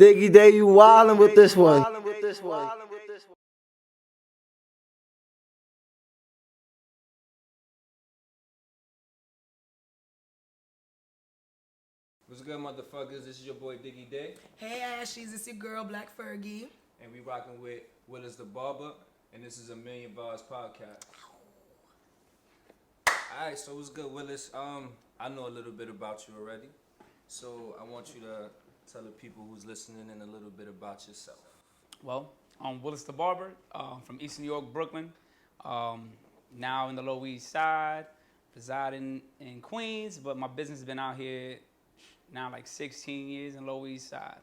Diggy Day, you wildin' with this one. What's good, motherfuckers? This is your boy Diggy Day, Hey Ashies, it's your girl Black Fergie. and we rocking with Willis the Barber, and this is a Million Vibes podcast. Alright, so what's good, Willis? I know a little bit about you already, so I want you to tell the people who's listening in a little bit about yourself. Well, I'm Willis the Barber from East New York, Brooklyn. Now in the Lower East Side, residing in Queens, but my business has been out here now like 16 years in Lower East Side.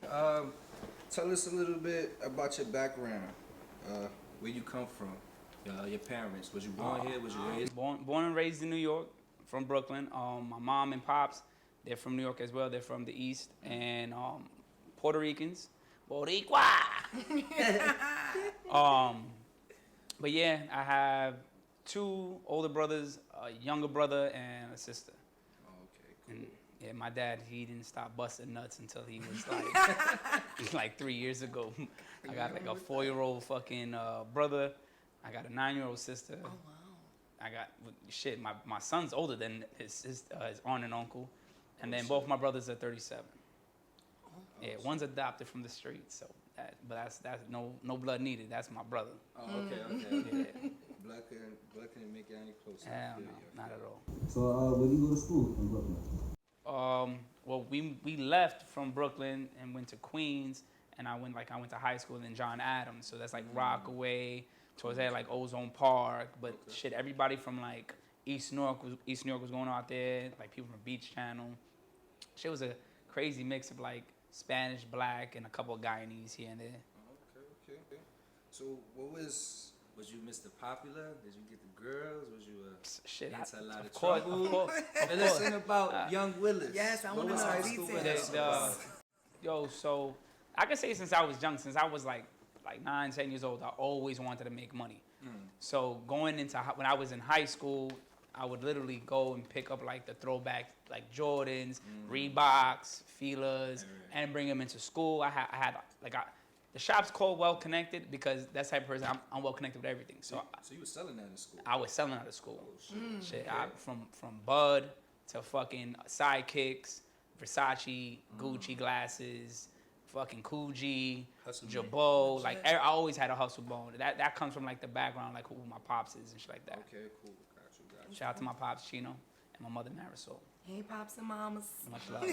Okay. Tell us a little bit about your background, where you come from, your parents. Was you born here? Was you raised? Born and raised in New York, from Brooklyn. My mom and pops, they're from New York as well. They're from the East, and Puerto Ricans. Boricua! But yeah, I have two older brothers, a younger brother, and a sister. Oh, okay, cool. And yeah, my dad, he didn't stop busting nuts until he was like, like 3 years ago. I got like a 4-year-old fucking brother. I got a 9-year-old sister. Oh wow. I got shit. My son's older than his aunt and uncle, and then both my brothers are 37. Yeah, one's adopted from the street, so that's no blood needed. That's my brother. Oh, okay. Yeah. Blood couldn't make it any closer. Hell no, not at all. So where do you go to school in Brooklyn? Well, we left from Brooklyn and went to Queens, and I went to high school in John Adams, so that's like Rockaway, towards there like Ozone Park, but shit, everybody from like East New York was going out there, like people from Beach Channel. Shit was a crazy mix of like Spanish, black, and a couple of Guyanese here and there. Okay. So what was you Mr. Popular? Did you get the girls? Was you Shit, into a lot of course, trouble? of Listen about young Willis. Yes, I What wanna was know high the school details. with? Yo, so I can say since I was young, since I was like 9, 10 years old, I always wanted to make money. So going into when I was in high school, I would literally go and pick up like the throwback, like Jordans, Reeboks, Fila's, and bring them into school. I had the shop's called Well Connected because that's the type of person I'm well connected with everything. So you were selling that in school? I was selling out of school. Oh, shit. Shit, from Bud to fucking Sidekicks, Versace, Gucci glasses, fucking Coogee, Hustle Jabot. Like I always had a hustle bone. That comes from like the background, like who my pops is and shit like that. Okay, cool. Got you. Shout out to my pops Chino and my mother Marisol. Hey pops and mamas. Much love.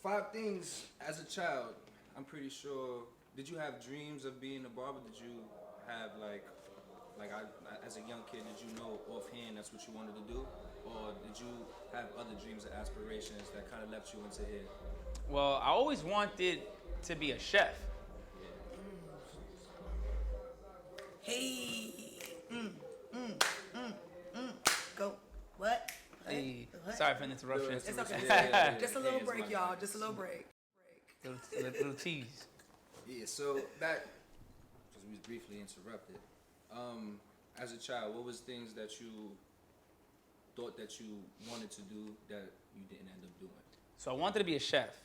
5 things as a child. I'm pretty sure. Did you have dreams of being a barber? Did you have as a young kid, did you know offhand that's what you wanted to do? Or did you have other dreams or aspirations that kind of left you into here? Well, I always wanted to be a chef. Hey. Go. What? Hey, What? sorry for the interruption. It's okay. Yeah. Just a little break, y'all. Just a little break. Little tease. Yeah, so back, because we was briefly interrupted, as a child, what was things that you thought that you wanted to do that you didn't end up doing? So I wanted to be a chef.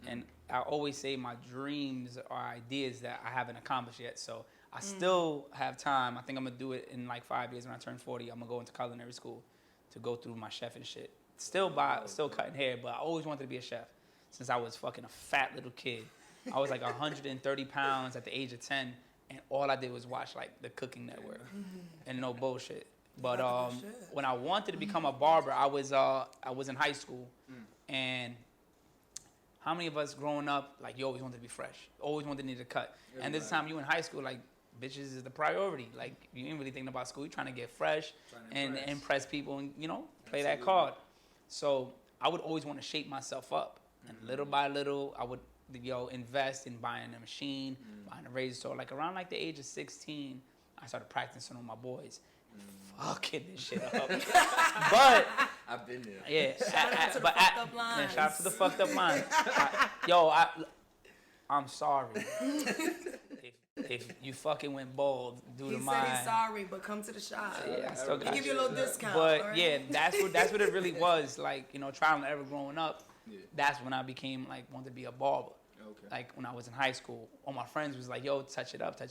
And I always say my dreams are ideas that I haven't accomplished yet. So I still have time. I think I'm going to do it in like 5 years when I turn 40. I'm going to go into culinary school to go through my chef and shit. Still cutting hair, but I always wanted to be a chef since I was fucking a fat little kid. I was like 130 pounds at the age of 10, and all I did was watch like the Cooking Network and no bullshit. But when I wanted to become a barber, I was in high school, and how many of us growing up, like, you always wanted to be fresh, always wanted to need a cut. And this time you in high school, like, bitches is the priority. Like, you ain't really thinking about school. You're trying to get fresh and impress people and, play that card. So I would always want to shape myself up. And little by little, I would, invest in buying a machine, buying a razor. So, like, around, like, the age of 16, I started practicing on my boys. Fucking this shit up. But I've been there. yeah, Shout out to the fucked up lines. shout out to the fucked up lines. I'm sorry. If you fucking went bald due He to said mine. he's sorry, but come to the shop. Yeah, I still He got give you a little discount. But right? yeah, that's what it really was. Like, trial and error growing up. Yeah. That's when I became like wanted to be a barber. Okay. Like when I was in high school, all my friends was like, "Yo, touch it up,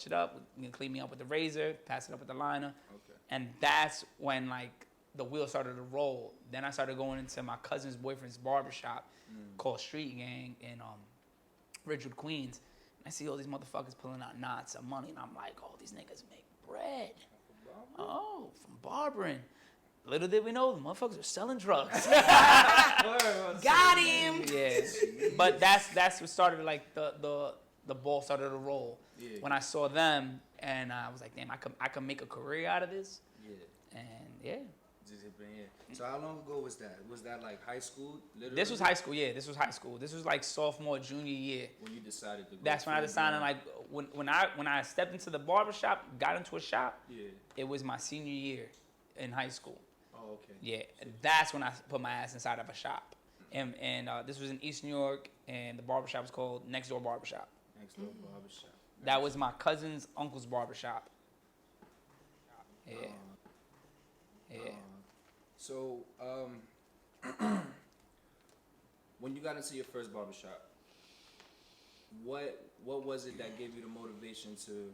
you can clean me up with the razor, pass it up with the liner," Okay. and that's when like the wheel started to roll. Then I started going into my cousin's boyfriend's barbershop called Street Gang in Ridgewood, Queens. And I see all these motherfuckers pulling out knots of money, and I'm like, "Oh, these niggas make bread." Oh, from barbering. Little did we know, the motherfuckers are selling drugs. Got him. Yeah, but that's what started like the ball started to roll. Yeah. When I saw them, and I was like, damn, I could make a career out of this. Yeah. And yeah, Just hit in. So how long ago was that? Was that like high school? Literally? this was high school. Yeah, this was high school. This was like sophomore, junior year. When you decided to go. That's when I decided, like, when I stepped into the barbershop, got into a shop. Yeah. It was my senior year in high school. Oh, okay. Yeah, that's when I put my ass inside of a shop. And this was in East New York, and the barbershop was called Next Door Barbershop. Next door barbershop. That was my cousin's uncle's barbershop. Yeah. Yeah. So, when you got into your first barbershop, what was it that gave you the motivation to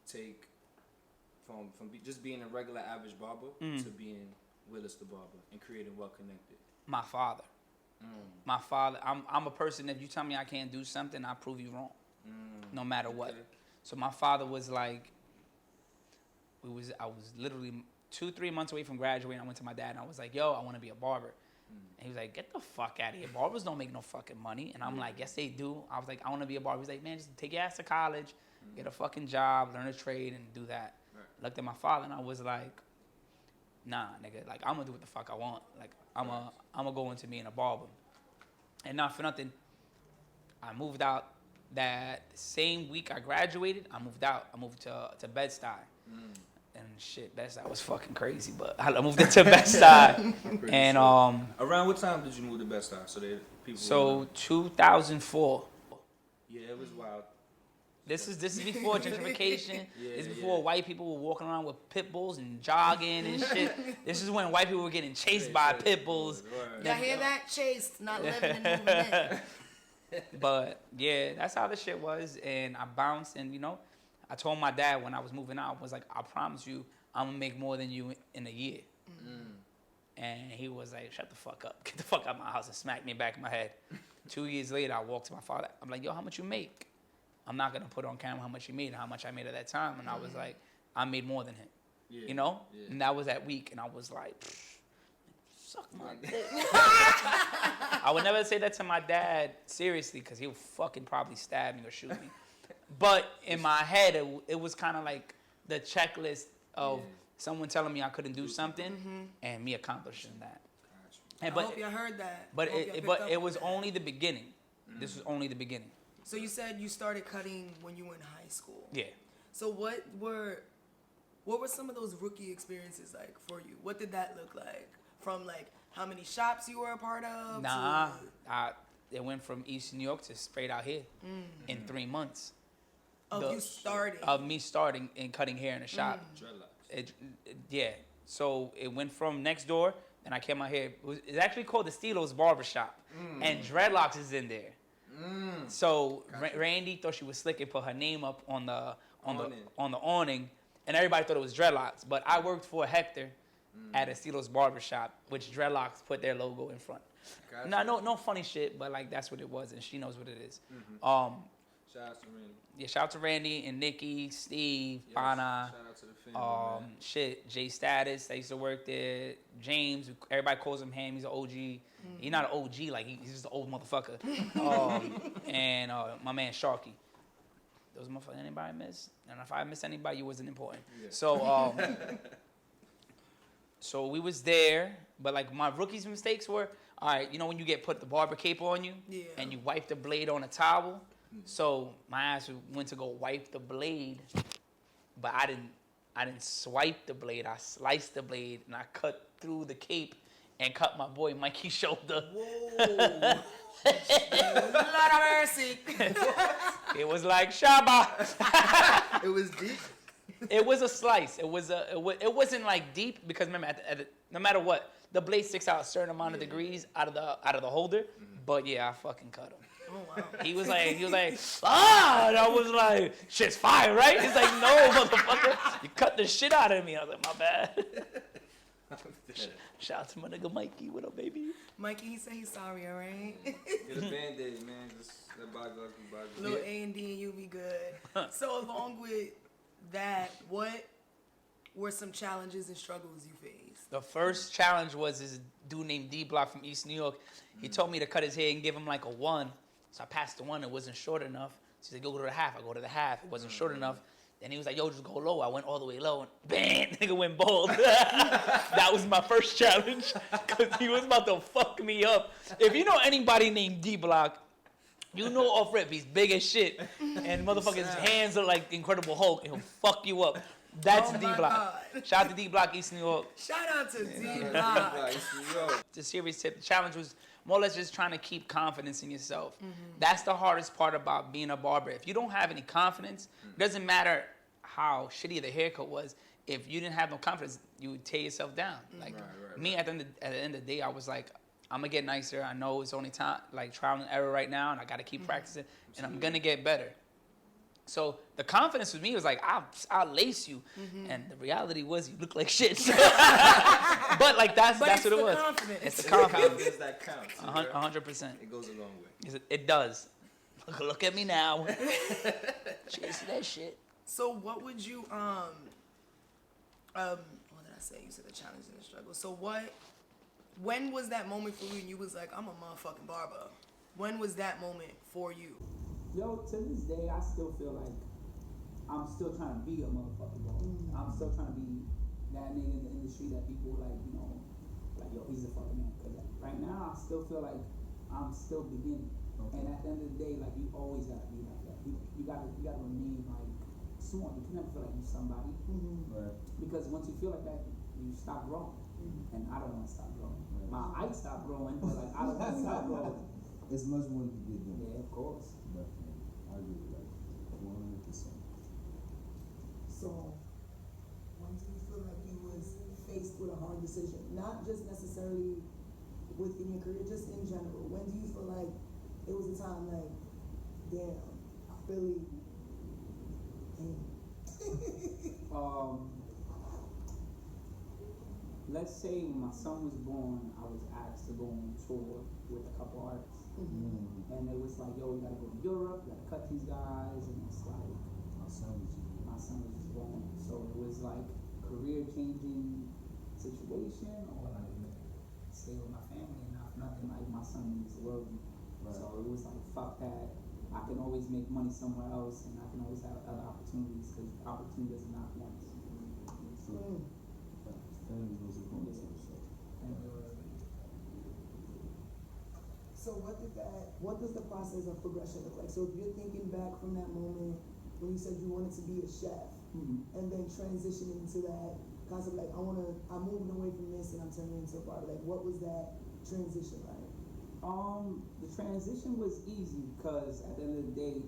take from just being a regular average barber to being Willis the barber and creating Well Connected? My father. My father. I'm a person, if you tell me I can't do something, I prove you wrong. No matter what. Okay. So my father was like, I was literally 2-3 months away from graduating. I went to my dad and I was like, yo, I want to be a barber. And he was like, get the fuck out of here. Barbers don't make no fucking money. And I'm like, yes, they do. I was like, I want to be a barber. He's like, man, just take your ass to college, get a fucking job, learn a trade, and do that. Right. Looked at my father and I was like, nah, nigga. Like, I'm going to do what the fuck I want. Like, I'm going to go into being a barber. And not for nothing, I moved out that same week I graduated. I moved out. I moved to Bed-Stuy. And shit, Bed-Stuy was fucking crazy, but I moved it to Bed-Stuy. And Around what time did you move to Bed-Stuy? So that people. so 2004. Yeah, it was wild. This is before gentrification. Yeah, This is before yeah. white people were walking around with pit bulls and jogging and shit. This is when white people were getting chased by pit bulls. Y'all hear that? Chased, not living and moving in. But yeah, that's how the shit was. And I bounced, and I told my dad when I was moving out, I was like, I promise you, I'm gonna make more than you in a year. And he was like, shut the fuck up. Get the fuck out of my house, and smacked me back in my head. 2 years later, I walked to my father. I'm like, yo, how much you make? I'm not gonna put on camera how much he made and how much I made at that time. And I was like, I made more than him. Yeah. Yeah. And that was that week, and I was like, suck my dick. I would never say that to my dad seriously, because he'll fucking probably stab me or shoot me. But in my head, it was kind of like the checklist of someone telling me I couldn't do something and me accomplishing that. And, I hope y'all heard that. But I hope y'all picked but up it on was that. only the beginning. This was only the beginning. So you said you started cutting when you were in high school. Yeah. So what were some of those rookie experiences like for you? What did that look like? From like how many shops you were a part of? Nah, to, it went from East New York to straight out here in 3 months. you starting. Of me starting and cutting hair in a shop. Dreadlocks. Yeah. So it went from Next Door, and I came out here. It's actually called the Steelos Barbershop, and Dreadlocks is in there. So Randy thought she was slick and put her name up on the awning, and everybody thought it was Dreadlocks. But I worked for Hector at a Steelos Barbershop, which Dreadlocks put their logo in front. Gotcha. No funny shit, but like that's what it was, and she knows what it is. Shout out to Randy. Yeah, shout out to Randy and Nikki, Steve, Yes, Bana. Shout out to the family, man. Shit, Jay Status, I used to work there. James, everybody calls him Ham, he's an OG. He's not an OG, like he's just an old motherfucker. And my man Sharky. Those motherfuckers, anybody miss? And if I miss anybody, you wasn't important. Yeah. So, so we was there, but like my rookie's mistakes were, all right, when you get put the barber cape on you, and you wipe the blade on a towel. So my ass went to go wipe the blade, but I didn't swipe the blade. I sliced the blade and I cut through the cape and cut my boy Mikey's shoulder. Whoa. Lord of mercy. It was like Shabba. It was deep. It was a slice. It wasn't like deep, because remember, no matter what, the blade sticks out a certain amount of degrees out of the holder. But yeah, I fucking cut him. Oh wow. He was like, ah, and I was like, shit's fire, right? He's like, no, motherfucker, you cut the shit out of me. I was like, my bad. Shout out to my nigga Mikey. What up, baby? Mikey, he said he's sorry, all right? Get a Band-Aid, man. Just let bygones be bygones. Little A&D and you be good. So along with that, what were some challenges and struggles you faced? The first challenge was this dude named D Block from East New York. He told me to cut his hair and give him like a 1. So I passed the 1. It wasn't short enough. So he said, go to the half. I go to the half. It wasn't short enough. Then he was like, yo, just go low. I went all the way low, and bam, nigga went bald. That was my first challenge, because he was about to fuck me up. If you know anybody named D-Block, you know off rip, he's big as shit, and motherfucker's hands are like Incredible Hulk, and he'll fuck you up. That's Oh my D-Block. God. Shout out to D-Block, East New York. Shout out to D-Block. The serious tip, the challenge was more or less just trying to keep confidence in yourself. That's the hardest part about being a barber. If you don't have any confidence, it doesn't matter how shitty the haircut was. If you didn't have no confidence, you would tear yourself down. Like me, at the end of the day, I was like, I'm gonna get nicer. I know it's only time, like trial and error right now, and I gotta keep practicing, and I'm gonna get better. So the confidence with me was like, I'll lace you, and the reality was you look like shit. But like that's what it was. Confidence. It's the confidence. That counts. 100%. It goes a long way. It does. Look at me now. Chasing that shit. So what would you what did I say? You said the challenge and the struggle. So when was that moment for you and you was like, I'm a motherfucking barber? When was that moment for you? Yo, to this day, I still feel like I'm still trying to be a motherfucking barber. I'm still trying to be that nigga in the industry that people like, you know, like, yo, he's a fucking man. Cause right now, I still feel like I'm still beginning. Okay. And at the end of the day, like, you always gotta be like that. You gotta remain like smart. You can never feel like you're somebody. Right. Because once you feel like that, you stop growing. And I don't want to stop growing. Right. My eyes stop growing, but like I don't want to stop growing. It's much more to get done. Yeah, of course. Definitely. I agree with that. 100%. So, when do you feel like you was faced with a hard decision? Not just necessarily within your career, just in general. When do you feel like it was a time like, damn, I really, let's say when my son was born, I was asked to go on tour with a couple artists. And it was like, yo, we gotta go to Europe, we gotta cut these guys, and it's like, my son was just born. So it was like career-changing situation, or like stay with my family and not nothing. Like my son needs the world. Right. So it was like, fuck that. I can always make money somewhere else, and I can always have other opportunities, because opportunity doesn't knock once. Family was important. So what does the process of progression look like? So if you're thinking back from that moment when you said you wanted to be a chef, and then transitioning into that concept, like I'm moving away from this and I'm turning into a barber, like what was that transition like? The transition was easy, because at the end of the day,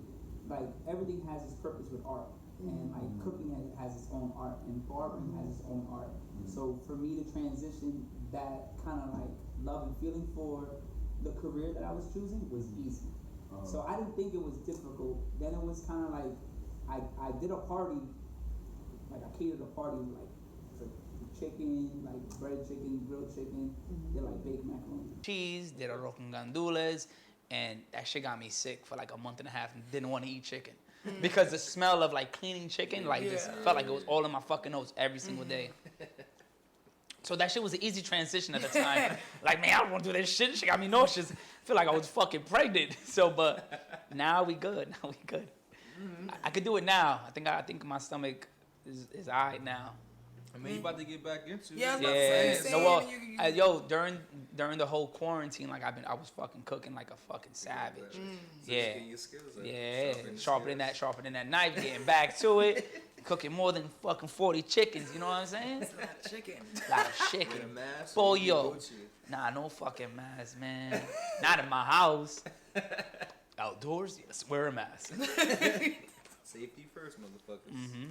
like everything has its purpose with art. And like cooking has its own art, and barbering has its own art. So for me to transition that kind of like love and feeling for the career that I was choosing was easy. So I didn't think it was difficult. Then it was kind of like I did a party, like I catered a party like for chicken, like bread chicken, grilled chicken, did like baked macaroni. Cheese, did arroz con gandules, and that shit got me sick for like a month and a half and didn't want to eat chicken. Because the smell of like cleaning chicken, like just felt like it was all in my fucking nose every single day. So that shit was an easy transition at the time. Like, man, I don't want to do that shit. Shit got me nauseous. Feel like I was fucking pregnant. So, but now we good. Now we good. I could do it now. I think my stomach is all right now. I mean, you about to get back into it. Yeah, I was about to say, No, well, yo, during the whole quarantine, like I was fucking cooking like a fucking savage. So Yeah, just getting your skills up. yeah, sharpening that knife, getting back to it, cooking more than fucking 40 chickens. You know what I'm saying? It's a lot of chicken. Lot of With chicken. a mask, Boy, you get yo. Gucci. Nah, no fucking mask, man. Not in my house. Outdoors, yes, wear a mask. Safety first, motherfuckers.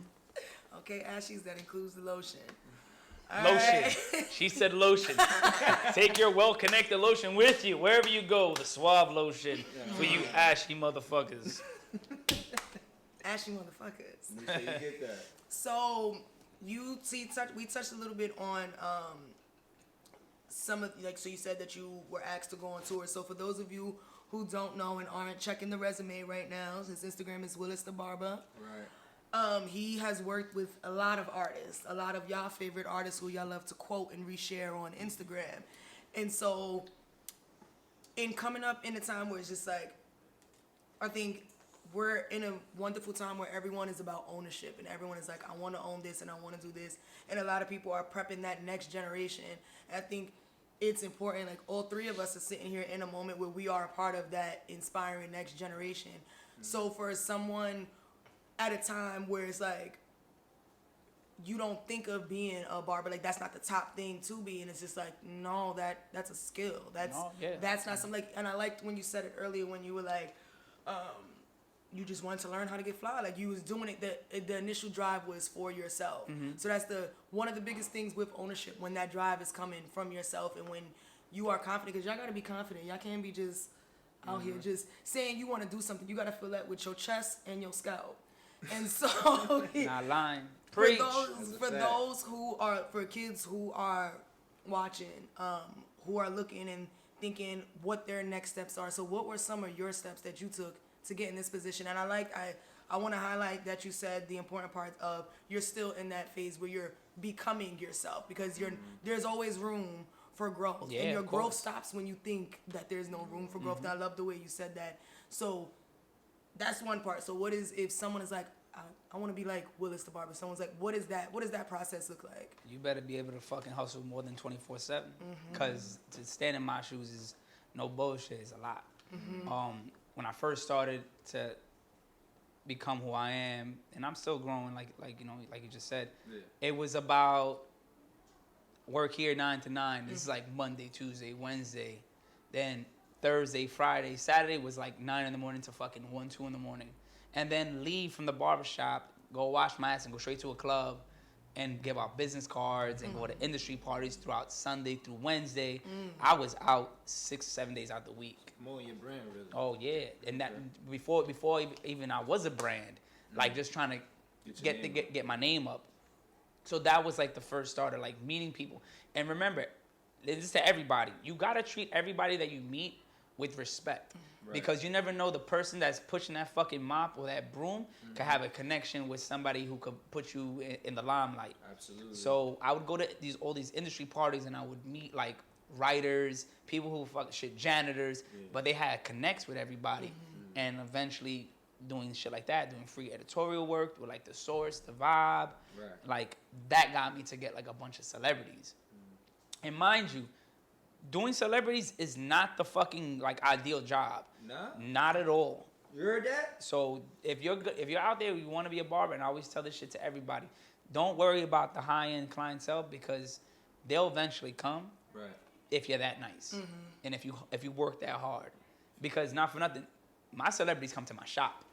Okay, Ashies, that includes the lotion. Lotion. She said lotion. Take your well-connected lotion with you wherever you go. The Suave lotion for you ashy motherfuckers. Ashy motherfuckers. Make sure you get that. So we touched a little bit on some of so you said that you were asked to go on tour. So for those of you who don't know and aren't checking the resume right now, his Instagram is Willis the Barber. Right. He has worked with a lot of artists, a lot of y'all favorite artists who y'all love to quote and reshare on Instagram. And so in coming up in a time where it's just like, I think we're in a wonderful time where everyone is about ownership and everyone is like, I want to own this and I want to do this. And a lot of people are prepping that next generation. And I think it's important, like all three of us are sitting here in a moment where we are a part of that inspiring next generation. So for someone at a time where it's like, you don't think of being a barber, like that's not the top thing to be, and it's just like, no, that's a skill. That's not something like, and I liked when you said it earlier when you were like, you just wanted to learn how to get fly. Like you was doing it, the initial drive was for yourself. So that's one of the biggest things with ownership, when that drive is coming from yourself and when you are confident, because y'all gotta be confident. Y'all can't be just out here just saying you want to do something. You gotta feel that with your chest and your scalp. And so Not lying. for Preach. for kids who are watching, who are looking and thinking what their next steps are. So what were some of your steps that you took to get in this position? And I want to highlight that you said the important part of you're still in that phase where you're becoming yourself, because there's always room for growth. Yeah, and your of growth course. stops when you think that there's no room for growth. And I love the way you said that. So that's one part. So what is, if someone is like, I want to be like Willis the Barber, someone's like, what is that? What does that process look like? You better be able to fucking hustle more than 24/7. Because to stand in my shoes is no bullshit. It's a lot. When I first started to become who I am, and I'm still growing, like you know, like you just said, it was about work here 9 to 9. This is like Monday, Tuesday, Wednesday, then Thursday, Friday, Saturday was like 9 in the morning to fucking 1, 2 in the morning. And then leave from the barbershop, go wash my ass and go straight to a club and give out business cards and go to industry parties throughout Sunday through Wednesday. I was out 6, 7 days out the week. More your brand, really. Oh yeah, and that before even I was a brand, like just trying to get my name up. So that was like the first starter, like meeting people. And remember, this is to everybody. You gotta treat everybody that you meet with respect. Because you never know, the person that's pushing that fucking mop or that broom could have a connection with somebody who could put you in the limelight. Absolutely. So I would go to all these industry parties and I would meet like writers, people who fuck shit, janitors, but they had connects with everybody. And eventually doing shit like that, doing free editorial work with like The Source, The Vibe, like that got me to get like a bunch of celebrities. And mind you, doing celebrities is not the fucking like ideal job. Nah? Not at all. You heard that? So if you're out there, you want to be a barber, and I always tell this shit to everybody, don't worry about the high-end clientele, because they'll eventually come if you're that nice and if you work that hard. Because not for nothing, my celebrities come to my shop.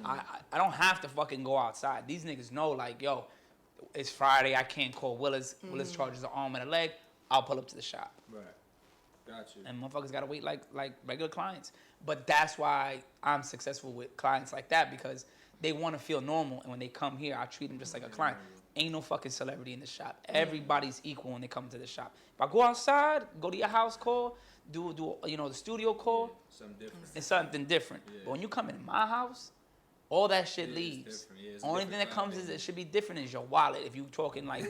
I don't have to fucking go outside. These niggas know, like, yo, it's Friday, I can't call Willis. Willis charges an arm and a leg. I'll pull up to the shop. Got you. And motherfuckers gotta wait like regular clients. But that's why I'm successful with clients like that, because they want to feel normal. And when they come here, I treat them just like a client. Ain't no fucking celebrity in the shop. Everybody's equal when they come to the shop. If I go outside, go to your house call, do the studio call, Something different. it's something different. But when you come in my house, all that shit leaves. Only thing that comes is it should be different is your wallet. If you talking like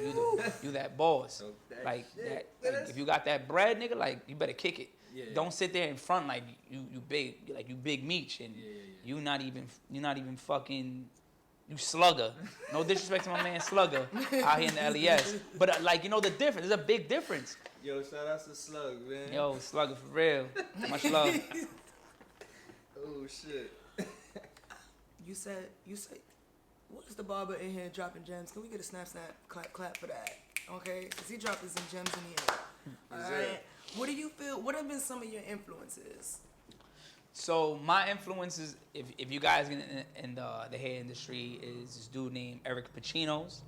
you that boss, So that like shit, that. Like, if you got that bread, nigga, like you better kick it. Don't sit there in front like you big, like you big meech, and you not even fucking, you slugger. No disrespect to my man Slugger out here in the LES, but like you know the difference. There's a big difference. Yo, shout out to Slug, man. Yo, Slugger for real. Much love. Oh shit. You said, what is the barber in here dropping gems? Can we get a snap, clap for that? Okay? Because he dropping some gems in here. All right? What do you feel, what have been some of your influences? So my influences, if you guys in the hair industry, is this dude named Eric Pacino's,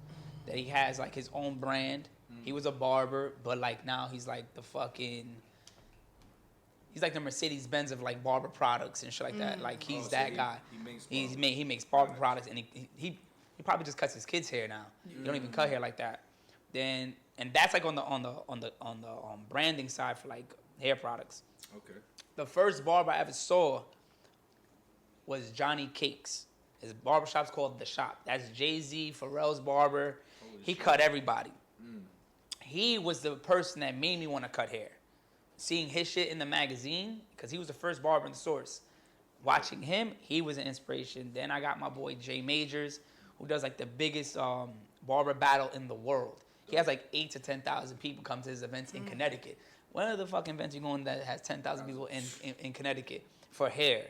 that he has like his own brand. He was a barber, but like now he's like he's like the Mercedes Benz of like barber products and shit like that. Like he's that guy. He makes barber products, and he probably just cuts his kids' hair now. He don't even cut hair like that. Then and that's like on the branding side for like hair products. Okay. The first barber I ever saw was Johnny Cakes. His barbershop's called The Shop. That's Jay-Z, Pharrell's barber. He cut everybody. He was the person that made me want to cut hair. Seeing his shit in the magazine, because he was the first barber in the source. Watching him, he was an inspiration. Then I got my boy Jay Majors, who does like the biggest barber battle in the world. He has like 8,000 to 10,000 people come to his events in Connecticut. One of the fucking events you going that has 10,000 people in Connecticut for hair.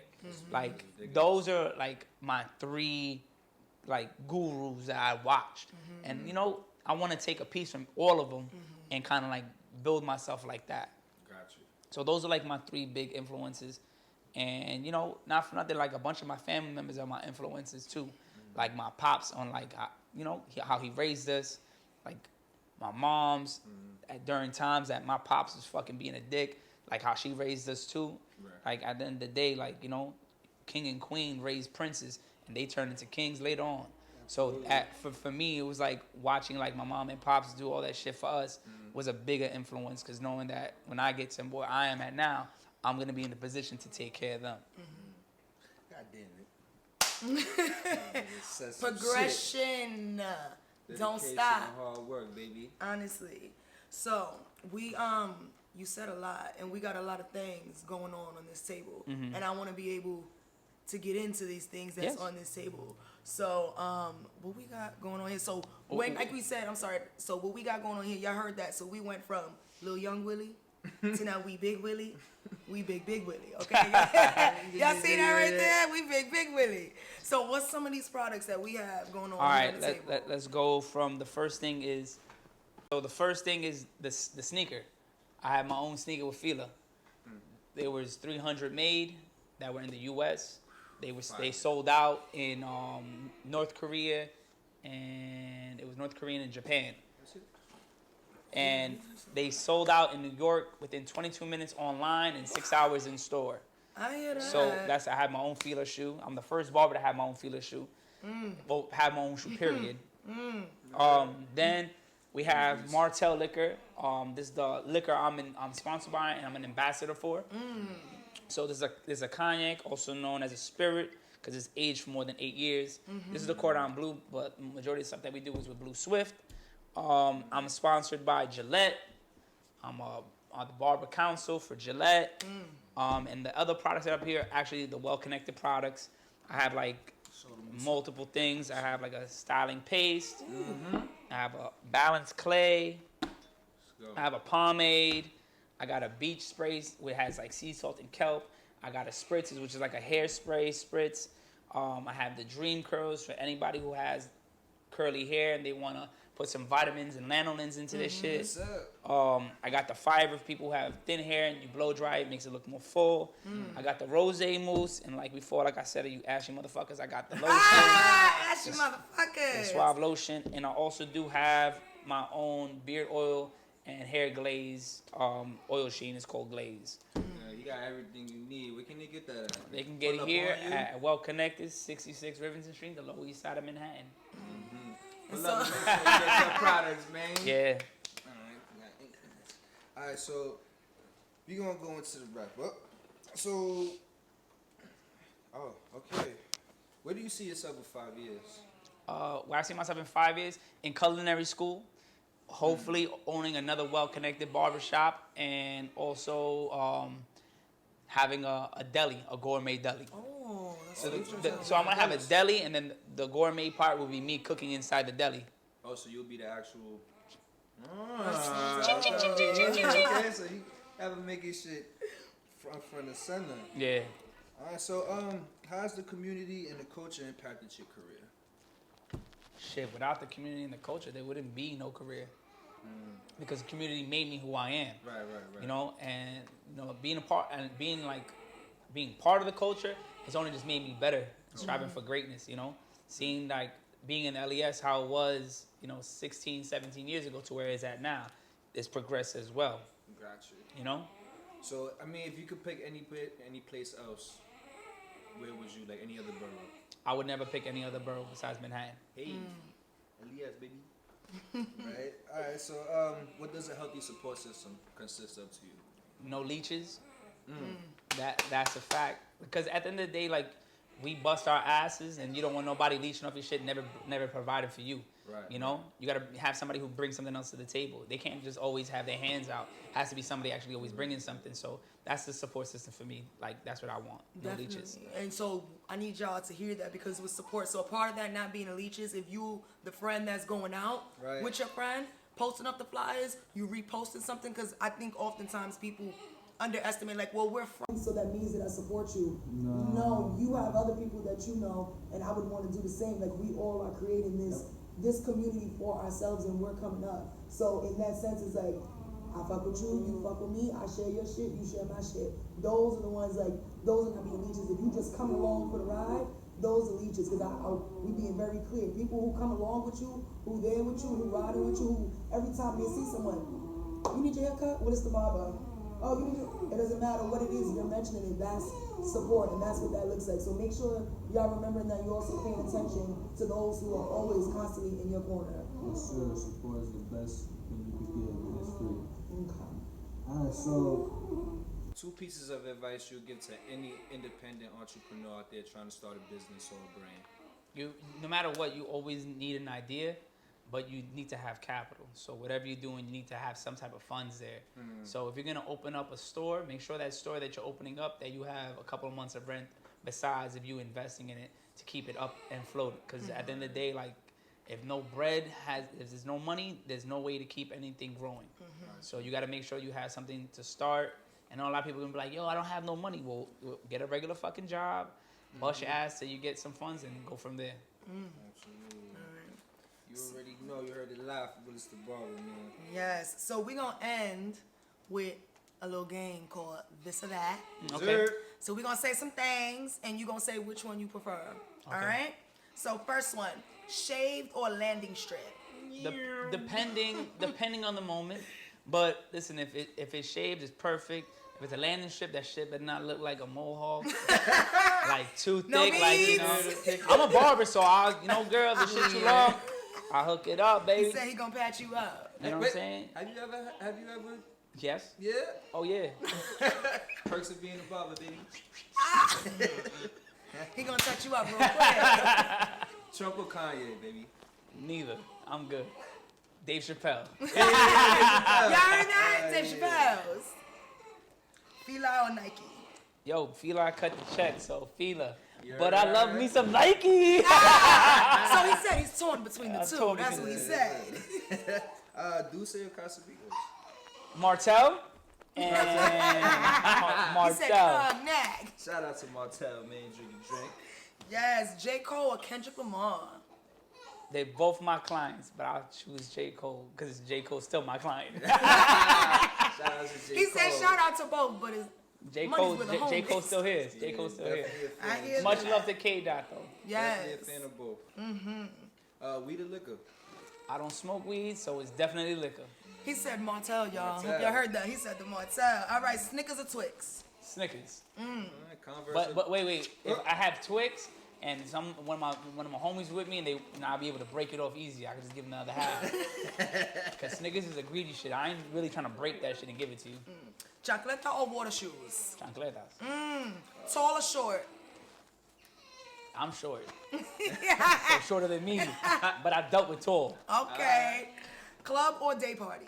Like those are like my 3 like gurus that I watched, and you know I want to take a piece from all of them and kind of like build myself like that. Got you. So those are like my 3 big influences, and you know not for nothing, like a bunch of my family members are my influences too. Like my pops on like you know how he raised us, like my mom's during times that my pops was fucking being a dick, like how she raised us too. Right. Like at the end of the day, like you know, king and queen raised princes, and they turned into kings later on. So for me, it was like watching like my mom and pops do all that shit for us was a bigger influence, because knowing that when I get to where I am at now, I'm gonna be in the position to take care of them. God damn it. Progression. Don't Dedication stop. and hard work, baby. Honestly. So we you said a lot, and we got a lot of things going on this table, and I want to be able to get into these things that's on this table. So what we got going on here? So when like we said, I'm sorry. So what we got going on here? Y'all heard that? So we went from Lil Young Willie to now we Big Willie. We Big Willie, okay? Y'all see that right there? We Big Willie. So what's some of these products that we have going on All here right, on the table? let's go from the first thing is. So the first thing is the sneaker. I had my own sneaker with Fila. There was 300 made that were in the U.S. They sold out in North Korea, and it was North Korea and Japan. And they sold out in New York within 22 minutes online and 6 hours in store. I hear that. So I had my own Fila shoe. I'm the first barber to have my own Fila shoe. Well, have my own shoe, period. Then we have Martell Liquor. This is the liquor I'm sponsored by and I'm an ambassador for. So there's a cognac, also known as a spirit, because it's aged for more than 8 years. This is the Cordon Bleu, but the majority of stuff that we do is with Blue Swift. I'm sponsored by Gillette. I'm on the Barber Council for Gillette. And the other products that are up here, actually the well-connected products. I have like multiple things. I have like a styling paste. I have a balanced clay. I have a pomade. I got a beach spray which has like sea salt and kelp. I got a spritz, which is like a hairspray spritz. I have the Dream Curls for anybody who has curly hair and they want to put some vitamins and lanolins into this shit. I got the fiber for people who have thin hair and you blow dry it, makes it look more full. I got the rose mousse, and like before, like I said, you ashy motherfuckers, I got the lotion. Ashy motherfuckers. The Suave lotion, and I also do have my own beard oil and hair glaze oil sheen. It's called Glaze. You got everything you need. Where can they get that at? They can get it here at Well Connected, 66 Rivington Street, the Lower East Side of Manhattan. Get your products, man. Yeah. All right, so we gonna go into the wrap up. So, okay. Where do you see yourself in 5 years? Where I see myself in 5 years in culinary school, hopefully owning another well-connected barbershop, and also having a deli, a gourmet deli. Oh, that's So I'm gonna have a deli, and then the gourmet part will be me cooking inside the deli. Oh, so you'll be the actual. Okay, so you have to make it shit front and center. Yeah. All right, so how's the community and the culture impacted your career? Shit, without the community and the culture, there wouldn't be no career. Because the community made me who I am. Right. You know, and you know, being part of the culture has only just made me better, striving for greatness. You know, seeing like being in LES how it was, 16, 17 years ago to where it's at now, it's progressed as well. Gotcha. You know? So I mean, if you could pick any place else, where would you like any other borough? I would never pick any other borough besides Manhattan. Hey, Elias, baby. Right. All right. So, what does a healthy support system consist of to you? No leeches. That's a fact. Because at the end of the day, like, we bust our asses, and you don't want nobody leeching off your shit. Never provided for you. Right. You gotta have somebody who brings something else to the table. They can't just always have their hands out. It has to be somebody actually always bringing something. So that's the support system for me. Like, that's what I want. No leeches. And so I need y'all to hear that, because with support, so a part of that not being a leeches, if you, the friend that's going out Right. with your friend, posting up the flyers, you reposting something, because I think oftentimes people underestimate, like, well, we're friends. So that means that I support you. No. No, you have other people that you know, and I would want to do the same. Like, we all are creating this community for ourselves, and we're coming up. So in that sense, it's like, I fuck with you, you fuck with me, I share your shit, you share my shit. Those are the ones, like, those are not being leeches. If you just come along for the ride, those are leeches. Because we being very clear. People who come along with you, who there with you, who riding with you, who every time they see someone, you need your haircut? Well, it's the barber. Oh, you need it doesn't matter what it is, you're mentioning it, that's support, and that's what that looks like. So make sure y'all remembering that you're also paying attention to those who are always constantly in your corner. Yes, sir. Support is the best thing you could get, and it's free. Okay. Alright, so 2 pieces of advice you'll give to any independent entrepreneur out there trying to start a business or a brand. No matter what, you always need an idea, but you need to have capital. So whatever you're doing, you need to have some type of funds there. So if you're gonna open up a store, make sure that store that you're opening up, that you have a couple of months of rent besides if you investing in it to keep it up and float. Because at the end of the day, like, if there's no money, there's no way to keep anything growing. So you gotta make sure you have something to start. And a lot of people are gonna be like, yo, I don't have no money. Well, get a regular fucking job, bust your ass till you get some funds, and go from there. Absolutely. You already know, you heard it live from Willis the Barber, man. Yes. So we're going to end with a little game called This or That. Okay. Sir. So we're going to say some things, and you're going to say which one you prefer. All right? So first one, shaved or landing strip? Depending on the moment. But listen, if it's shaved, it's perfect. If it's a landing strip, that shit better not look like a mohawk, like too thick. No Like, I'm a barber, so girl, the shit you love, I hook it up, He baby. said he going to patch you up. You know what I'm saying? Have you ever? Yes. Yeah. Oh yeah. Perks of being a barber, baby. He going to touch you up real quick. Trump or Kanye, baby. Neither. I'm good. Dave Chappelle. Y'all heard that? Dave Chappelle's. Fila or Nike? Yo, Fila, I cut the check, so Fila. You But heard I love that? me some Nike. So he said he's torn between the I'm two. torn That's what between he the said. Duce or Casamigos? Martell and He said Martell. nag. Shout out to Martell, man, drinking drink. Yes, J. Cole or Kendrick Lamar? They both my clients, but I'll choose J. Cole because J. Cole's still my client. Shout out to J. He Cole. said shout out to both, but his J. money's Cole, with the J. homies. Cole's still his. J. Cole's still here. Definitely a I fan. hear Much that. love to K. Dot though. Yes. Definitely a fan of both. Weed or liquor? I don't smoke weed, so it's definitely liquor. He said Martell, y'all. Hope Martell. y'all heard that. He said the Martell. All right, Snickers or Twix? Snickers. All right, Converse. But wait. If I have Twix and one of my homies with me, and I'll be able to break it off easy. I can just give them the other half. Cause Snickers is a greedy shit. I ain't really trying to break that shit and give it to you. Chocolata or water shoes? Chancletas. Tall or short? I'm short. So shorter than me. But I dealt with tall. Okay. Club or day party?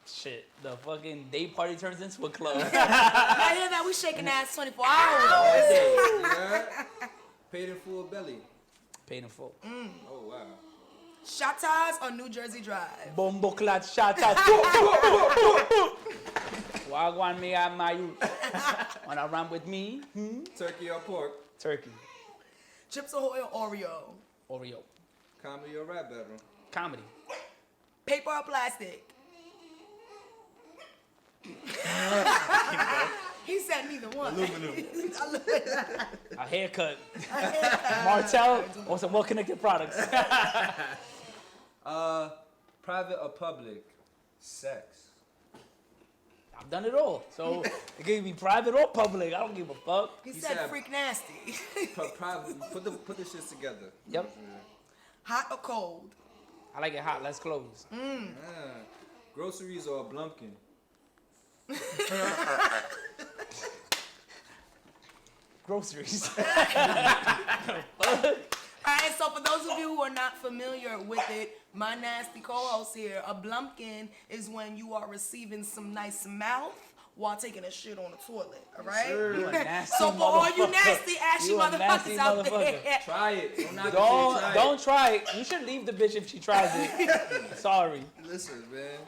Shit. The fucking day party turns into a club. I hear that we shaking ass 24 hours. Yeah. Paid in full belly. Paid in full. Oh, wow. Shatas or New Jersey Drive? Bombo clat shata. Wagwan me at my youth. Wanna run with me? Turkey or pork? Turkey. Chips Ahoy or Oreo? Oreo. Comedy or rap battle? Comedy. Paper or plastic? He said neither one. Aluminum. A haircut. Martell or some well-connected products. Private or public? Sex. I've done it all. So it can be private or public. I don't give a fuck. He He said said- freak nasty. Private. Put the shits together. Yep. Hot or cold? I like it hot. Let's close. Groceries or a Blumpkin? Groceries. Alright, so for those of you who are not familiar with it, my nasty co-host here, a blumpkin is when you are receiving some nice mouth while taking a shit on the toilet, alright? You a nasty So for all you motherfucker. nasty ashy You a nasty motherfuckers out motherfucker. there, Try it. Don't knock it till you try Don't try it. You should leave the bitch if she tries it. Sorry. it. Listen, man.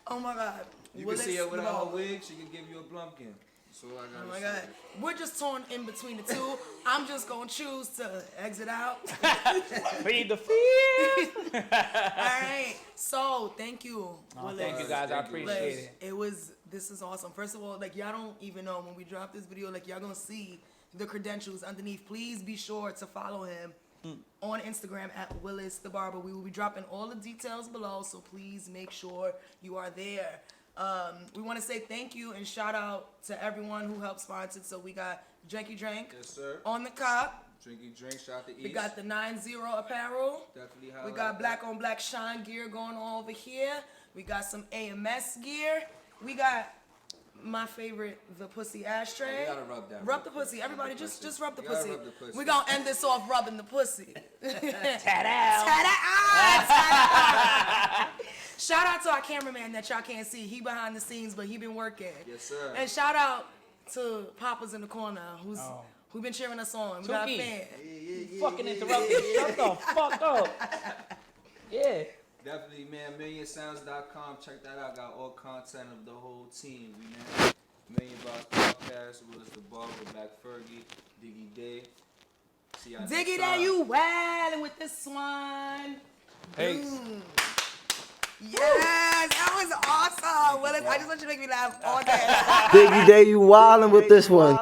oh my god. You Willis, can see her without her Barber. wig. She can give you a Blumpkin. That's all I gotta Oh my say. god. We're just torn in between the two. I'm just gonna choose to exit out. Feed the feed. Alright. So thank you, Willis. Thank you guys. I Thank you. appreciate it. This is awesome. First of all, like y'all don't even know when we drop this video, like y'all gonna see the credentials underneath. Please be sure to follow him on Instagram at Willis the Barber. We will be dropping all the details below, so please make sure you are there. We want to say thank you and shout out to everyone who helped sponsor. So we got Drinky Drink Yes, sir. on the cop. Drinky drink, shout to East. We got the 90 apparel. Definitely We highlight got that. black on black shine gear going on over here. We got some AMS gear. We got my favorite, the pussy ashtray. You gotta rub that. Rub the pussy. Everybody just rub the You gotta pussy. rub the pussy. We're gonna end this off rubbing the pussy. Ta-da. Ta-da! Shout out to our cameraman that y'all can't see. He behind the scenes, but he been working. Yes, sir. And shout out to Papa's in the corner who been cheering us on. We got a Tuki. fan. Fucking interrupted. Shut the fuck up. Yeah. Definitely, man. MillionSounds.com. Check that out. Got all content of the whole team. We man. Million Boss Podcast. Willis the Barber, Black Fergie, Diggy Day. See y'all next Diggy time. that you wildin' with this one. Peace. Yes, that was awesome. Willis, I just want you to make me laugh all day. Diggy Day, you wildin' with this one.